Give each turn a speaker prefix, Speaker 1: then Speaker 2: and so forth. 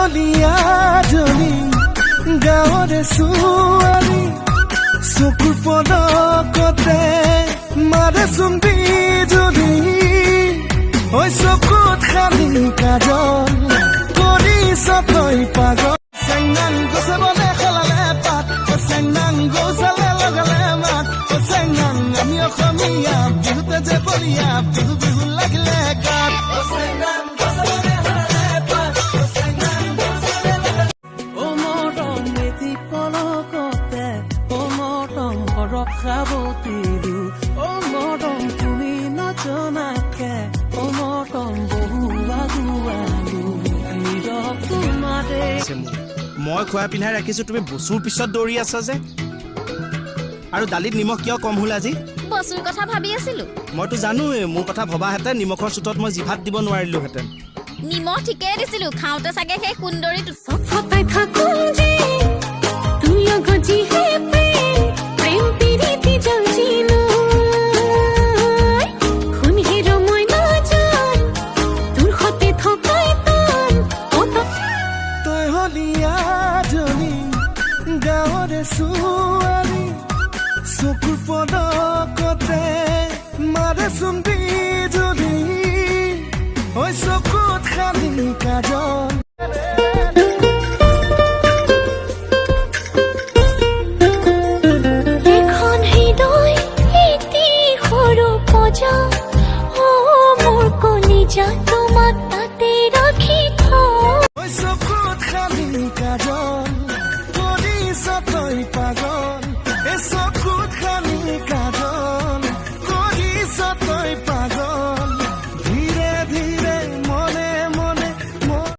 Speaker 1: পাগলীয়া জনী গাঁৱৰে ছোৱালী চকুৰ পলকতে মাৰে চুম্বি যদি ঐ চকুত খালি কাজল কৰিছ তই পাগল চেংনাং গছে বনে খেলালে পাত চেংনাং গছালে লগালে মাত চেংনাং আমি অসমীয়া বিহুতে যে বলিয়া বিহু বিহু লাগিলে গাত চেংনাং গছে বনে খেলালে পাত চেংনাং গছালে ও মৰম মেথি পলকতে ও মৰম ৰখাবতিৰো ও মৰম তুমি নজনাকে ও মৰম বহু আগুৱালো নীৰৱ তোমাৰে মই খোৱা পিন্ধাই ৰাখিছো তুমি বছুৰ পিছত দৌৰি আছা যে আৰু দালিত নিমখ কিয় কম হ'ল আজি
Speaker 2: বছুৰ কথা ভাবি আছিলো
Speaker 1: মইতো জানোৱে মোৰ কথা ভবাহেঁতেন নিমখৰ চুটত মই জিভাত দিব নোৱাৰিলোহেঁতেন
Speaker 2: নিমখ ঠিকেই দিছিলো খাওঁতে চাগে সেই সুন্দৰীটো
Speaker 3: ফটাই থাকোঁ